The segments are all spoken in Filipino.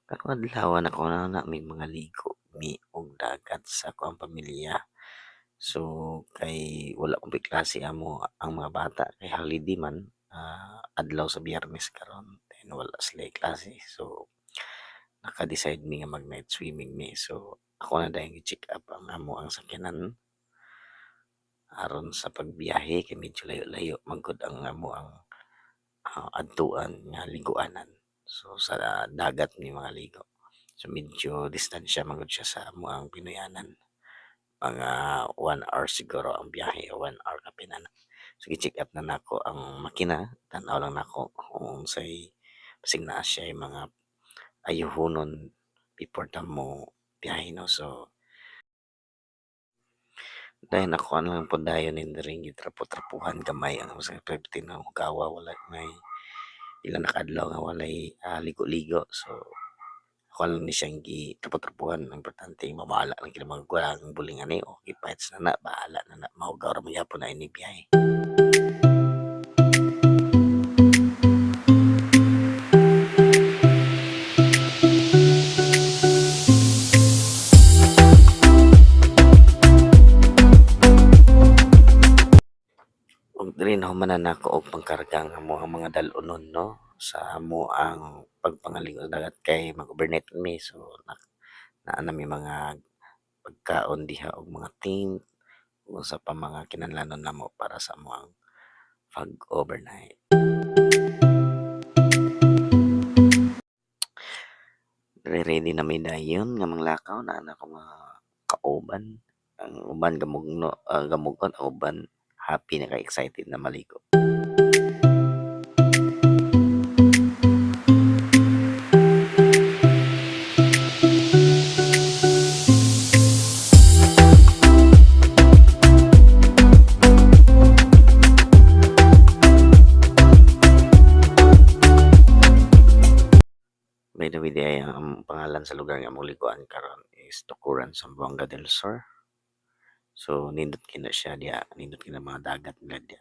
Karong adlaw ako na may mga ligo mi og dagat sa akong pamilya. So, kay wala kumpay klase amo ang mga bata kay holiday man, adlaw sa Biyernes karon then wala sila'y klase. So, naka-decide mi nga mag-night swimming mi. So, ako na dayong i-check up ang amo ang sakyanan aron sa pagbiyahe kay medyo layo-layo man gud ang amo ang adtuan nga liguanan. So, sa dagat mi mga ligo. So, medyo distansya man gud siya sa amoang Pinoyanan. Mga 1 hour siguro ang biyahe o 1 hour kapin ana. So, i-check up na nako ang makina, tan-aw lang nako kung unsay basig naa siya'y mga ayuhonon before ta mo biyahe 'no. So, dahil nakuha na lang po dayon in diri gitrapo-trapuhan gamay ang sa 15 na hugawa wala may ilan na kadlaw nga walay ligo-ligo. So, ako lang ni siyang gitrapo-trapuhan ang importante mabahala lang kini mga ang buling ani o gipaits na na bahala na na mahugaw ra man gyapon na ini biyahe. Ug diri nahumanan nako og pangkarga nga amoang mga dal-onon 'no, sa amoang pagpangalingon sa dagat kay mag-overnight mi. So, naa nami mga pagkaon diha og mga tent, ug usa pa mga kinahanglanon namo para sa amoang pag-overnight. Ready na mi dayon nga manglakaw naa na ako mga kauban. Ang uban gamugno gamugon, ang uban happy na kay excited na maligo. By the way, ang pangalan sa lugar nga among liguan karon is Tukuran, Zamboanga del Sur. So, nindot kina siya diha, nindot kina mga dagat nila diha.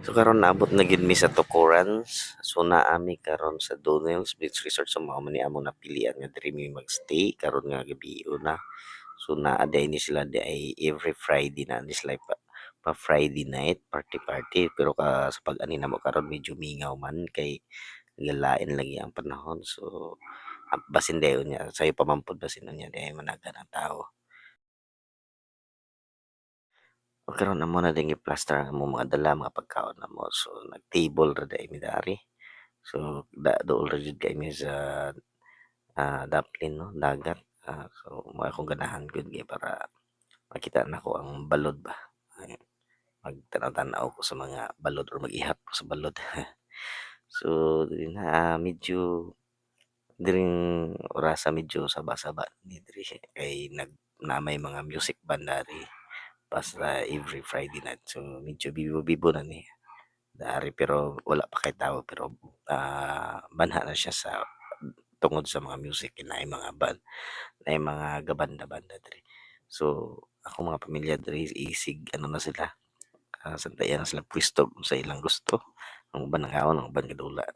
So karon naabot na gid mi sa Tukuran. So naa mi karon sa Donels Beach Resort. So mao man ni among napilian nga diri mi magstay karon nga gabion na. So naa day ni sila di ay every Friday na ni sila pa Friday night party party pero sa pag-ani namo karon medyo mingaw man kay lalain lagi ang panahon. So basin dayon niya sayo pa man pod basin niya di ay managan ang tao. O karon amo na din i-plaster ang among mga dala mga pagkaon namo. So nag-table ra dai mi dari. So dool ra jud kay mi sa Daplin 'no, dagat. So mao akong ganahan gud kay para makita nako ang balod ba. Ay, magtanaw-tanaw ko sa mga balod or mag-ihap ko sa balod. So diri na medyo diring orasa medyo saba-saba ni diri siya kay na may mga music band dari basta every Friday night. So medyo bibo-bibo na ni dari pero wala pa kay tawo pero banha na siya sa tungod sa mga music naay mga band naay mga gabanda-banda diri. So ako mga pamilya diri isig ano na sila santayan na sila pwesto kung sa ilang gusto. Ang uban nangaon, ang uban kadula.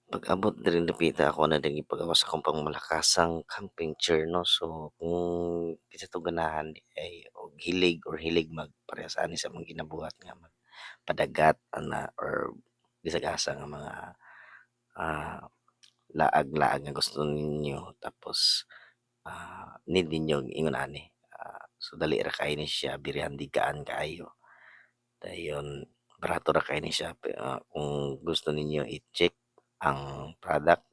Pag-abot diri dapita ako na din ipagawas akong pangmalakasang camping chair 'no. So kung kinsa 'to ganahan di ay og hilig or hilig magparehas ani sa mga ginabuhat nga padagat ana or bisag asa nga mga ah, laag-laag nga gusto ninyo tapos need ninyo ingon ani. So dali ra kayo ni siya birihandigaan kaayo. Dayon barato ra kayo ni siya kung gusto ninyo i-check ang product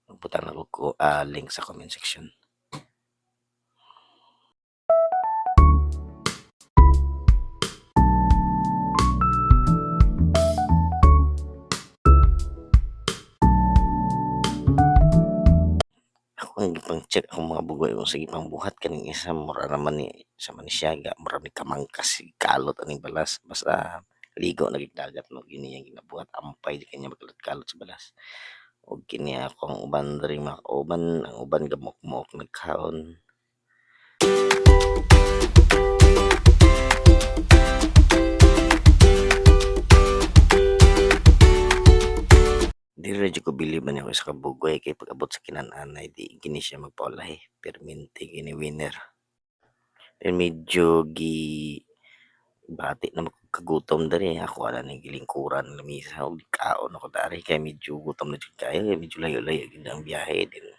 magbutang lang ko link sa comment section. Ako ang gipang-check akong mga bugoy kung sige pangbuhat kaning isa mura naman ni sa manisyaga mura ni kamangkas kalot aning balas basta ligo na gid dagat no kini ang ginabuhat ampay di kanya magkalot-kalot sa balas. Og kini ako ang uban diri mga kauban, ang uban gamok-mok nagkaon. Dili jud ko bilib man ako sa kabugoy kay pag-abot sa kinan-anay di gini siya magpaulahi, permente gini winner. Eh, medyo bati naman kog kagutom diri ako ana ning gilingkuran lamisa og kaon ako dari kay medyo gutom na jud kayo kay medyo layo-layo gid ang biyahe din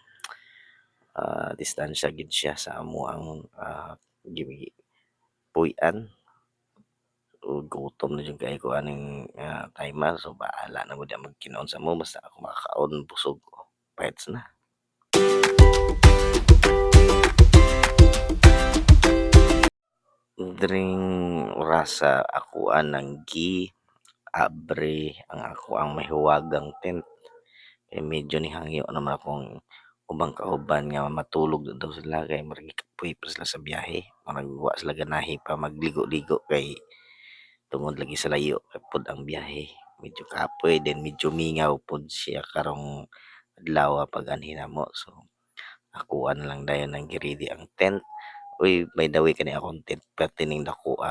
distansya gid siya sa amoang puy-an. O gutom na jud kayo ko aning time so bahala na gud ang magkinaon sa mo basta ako makakaon busog ko. Pahits na. Diring orasa akoan ng abre ang ako ang mahiwagang tent. Kay medyo nihangyo naman akong ubang kauban nga matulog na daw sila kay murag gikapoy pa sila sa biyahe. Murag wa sila ganahi pa magligo-ligo kay tungod lagi sa layo kay pud ang biyahe. Medyo kapoy then medyo mingaw pud siya karong adlaw pag anhin namo. So akuan na lang dayon ang giridi ang tent. Uy, by the way kani akong tent pertining dako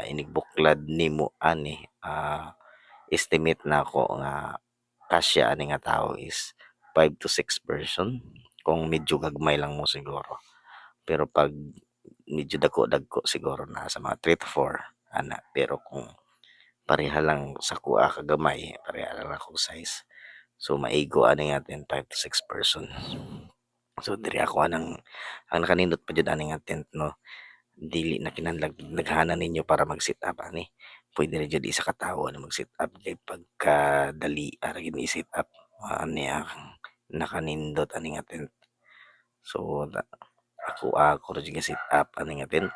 inigbuklad nimo ani estimate na ako nga kasya ani nga tao is 5 to 6 person kung medyo gagmay lang mo siguro. Pero pag medyo dako-dagko siguro na sa mga 3 to 4 ana. Pero kung pareha lang sa kuha kagamay, pareha lang akong size. So maigo ani nga 5 to 6 person. So diri ako ang nakanindot pa jud ani nga tent no. Dili na kinahanglan daghanan ninyo para mag-sit up ani. Pwede ra jud isa ka tawo na mag-sit up kay pagka dali ra gid i-sit up ani ang nakanindot ani nga tent. So ako ra jud sit up ani nga tent.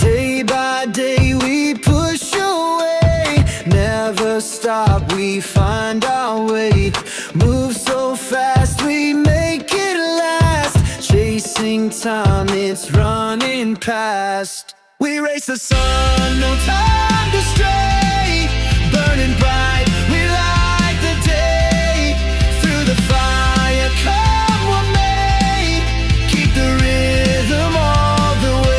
Day by day we push away, never stop, we find our way. Move so fast, we make it last. Chasing time, it's running past. We race the sun, no time to stray. Burning bright, we light the day. Through the fire, come what may. Keep the rhythm all the way.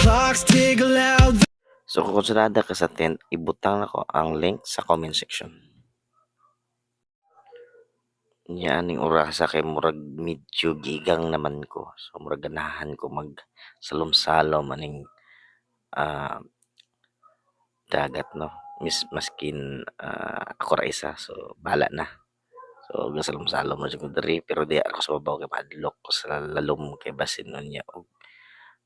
Clocks tick loud. So kung konsentrada ka sa tent, ibutang nako ang link sa comment section. Nya aning orasa kay murag medyo gigang naman ko. So murag ganahan ko mag salom-salom aning dagat no. Maskin ako ra isa so bahala na. So gasalom-salom na jud ko diri pero di ako sa babaw kay madlok ko sa lalom kay basin nun niya og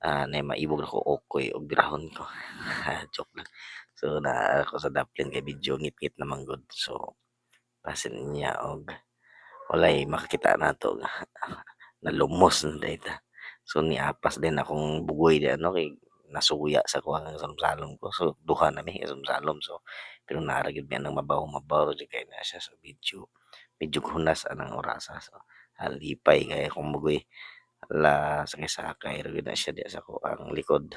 na maibog ako okoy og birahon ko. Joke lang. So na ako sa daplin kay medyo ngit-ngit naman gud. So basin niya og walay makakita nato nga nalumos na dayta. So niapas din akong bugoy di ano kay nasuya sa kuha nga salom-salom ko. So duha na mi salom-salom. So pero naara gyud mi nang mabaw jud kay na siya. So medyo hunas anang orasa. So halipay kay akong bugoy. Hala sakay-sakay ra gyud na siya diya sa kuang likod.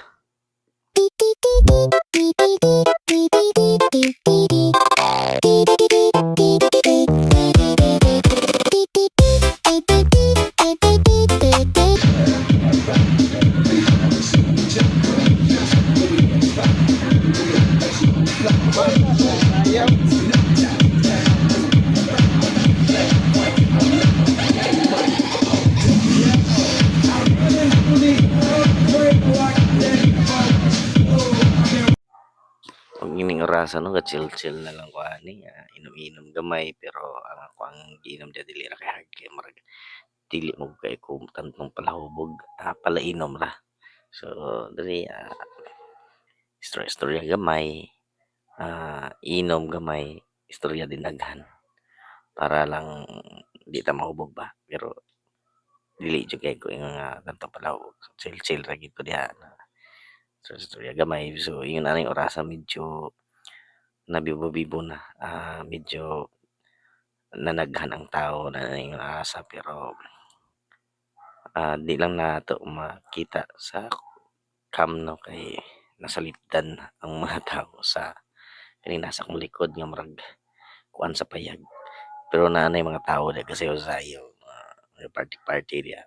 Ang ining orasa no chill-chill na lang ko ani inom-inom gamay pero ang ako ang giinom dia dili ra kay hard kay murag dili mo kay ko kantong palahubog palainom ra. So diri istorya-istorya gamay, inom gamay, istorya din daghan para lang di ta mahubog ba. Pero dili jud kay ko nga kanto palawog, chill-chill ra gyud ko diha na istorya gamay. So ingon na ning orasan medyo nabibo-bibo na, medyo nanaghan ang tao na ingon asa pero, di lang nato makita sa cam 'no kay nasa lipdan ang mga tao sa kaning nasa akong likod nga murag kuan sa payag. Pero naa nay mga tawo diha kasayaw-sayaw, mga party-party diha.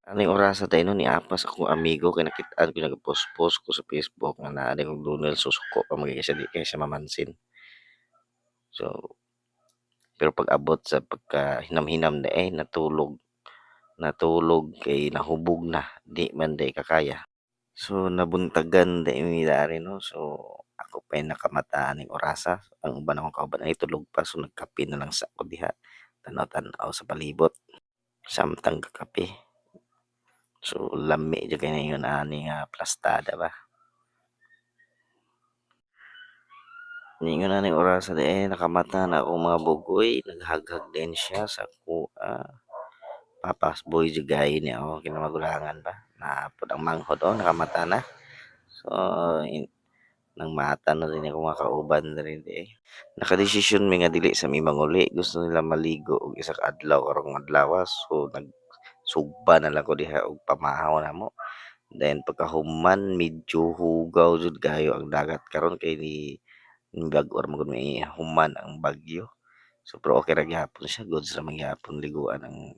Aning orasa tayo no niapas akong amigo kay nakit-an ko nagapost-post ko sa Facebook nga naa day kong dunel susuko pa magyud siya di kay siya mamansin. So, pero pag-abot sa pagkahinam-hinam na natulog kay nahubog na, di man day kakaya. So, nabuntagan day mi dari no. So, ako pa'y nakamata ning orasa. Ang uban akong kauban ay tulog pa. So, nagkape na lang sa ako diha. Tanaw-tanaw sa palibot. Samtang kakape. So, lami dyan kayo na yun ani nga plastada ba. Ningon na ning orasa di nakamata na akong mga bugoy. Naghaghag din siya sa kuha. Papas boy jugay niya ako kinamagulangan ba. Napod ang manghod nakamata na. So, nang mata na rin ako mga kauban na rin nakadesisyon mi nga dili sa mi manguli gusto nila maligo og isa ka adlaw karong adlaw so nagsugba na lang ko diha og pamahaw namo then pagkahuman medyo hugaw jud kayo ang dagat karon kay ni bag-o ra man may human ang bagyo so pero okay ra gyapon siya goods ra man gyapon liguan ang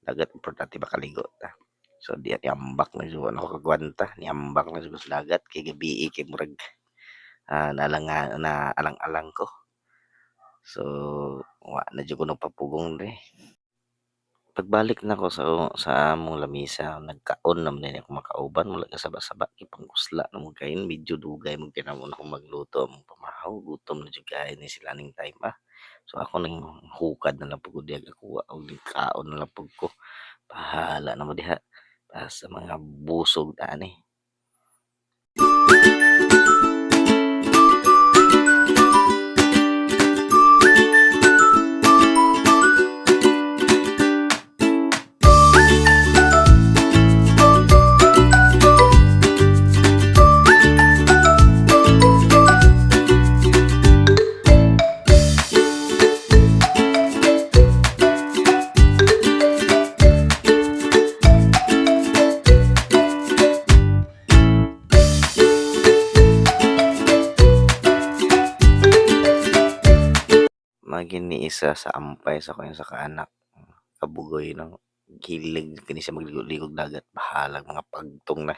dagat importante makaligo ta so di niambak na jud ako kagwanta niambak na jud sa dagat kay gabi kay murag naalang-alang ko. So, wa na jud ko nagpapugong diri. Pagbalik nako sa among lamisa nagkaon naman din ako makauban wala kasaba-saba ipangkusla na mo kain medyo dugay mo kinahanglan akong magluto among pamahaw gutom na jud kaayo ni sila ning time So ako nang hukad na lang pud ko diha kakuha og kaon na lang pud ko. Bahala na mo diha para sa mga busog ani. Maging ni isa sa ampay sa kanyang sa kaanak kabugoy no gilig kini siya magligo-ligog dagat bahalag mga pagtong na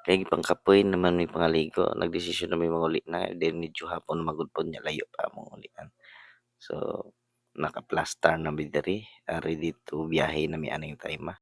kay pangkapoy naman may pangaligo nagdesisyon na may manguli na then medyo hapon magud pod nya layo pa mangulian so naka-plaster na mi diri ready to biyahe na mi aning time